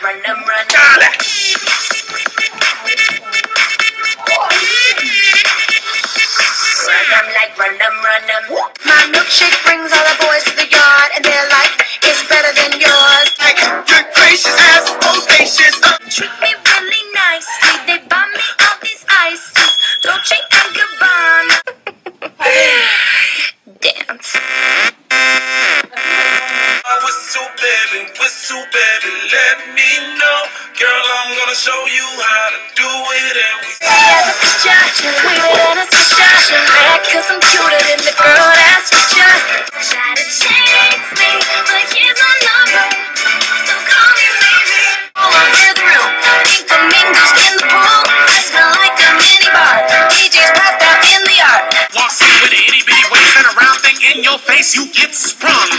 Run them, run them. Run them like run them, run them. My milkshake brings all the boys to the yard, and they're like, it's better than yours. Like, good gracious, ass bodacious. Treat me really nicely. They buy me all these ices, Dolce and Gabbana. Dance. Whistle, baby, let me know. Girl, I'm gonna show you how to do it. And we Sweeter than a switch, mad 'cause I'm cuter than the girl that's with ya. Try to chase me, but here's my number, so call me baby. All over the room, pink flamingos in the pool. I smell like a minibar. DJ's passed out in the yard. Walks in with an itty bitty waist and a round thing in your face, you get sprung.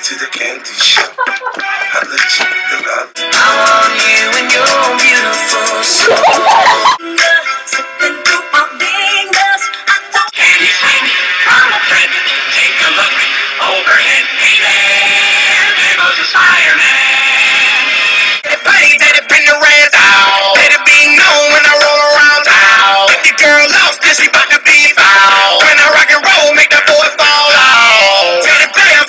to the candy shop. I let you know I want you and your beautiful soul. Slipping through my fingers. I don't I'm a friend. Take a look overhead, baby. I'm just fireman. The party that it bring the reds out. Let it be known when I roll around town. If the girl lost, then she bout to be foul. When I rock and roll, make that boy fall out. Tell the player.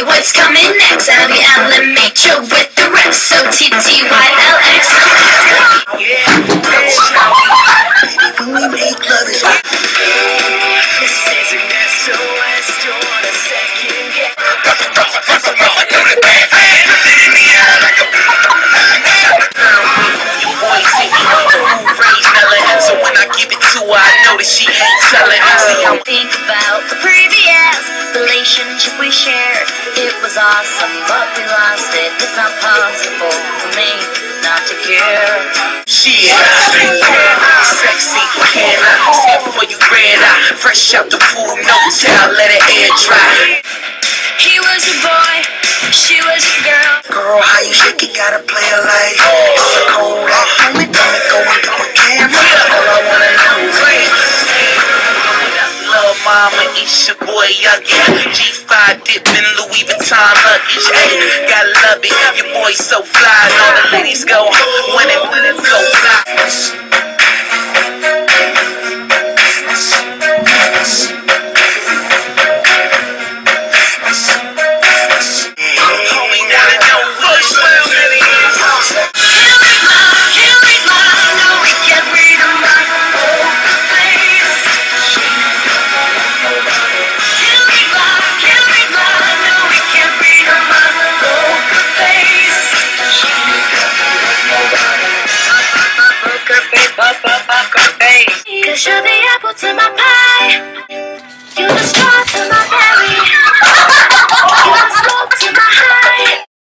What's coming next? I'll be elementary with the rest. So TTYLX. we make love is This is an SOS. Don't want a second guess. Your boy see me on the roof, raised melon. So when I give it to her, I know that she ain't selling. See, I'm Think about the previous relationship we shared. It was awesome, but we lost it. It's not possible for me not to care. shit. Sexy, can I step for you red eye? Fresh out the pool, no towel, let it air dry. He was a boy, she was a girl. girl, how you shake it, gotta play it like it's a cold act, homie, don't it go into my camera. All I wanna know is Lil' mama, it's your boy Youngin. G5 dipping Louis Vuitton luggage. Ayy, gotta love it. Your boy so fly. And all the ladies go when it go fly. Homie, gotta know what's well, really is. Can't wait long, no, we can't read them right. Cause you're the apple to my pie.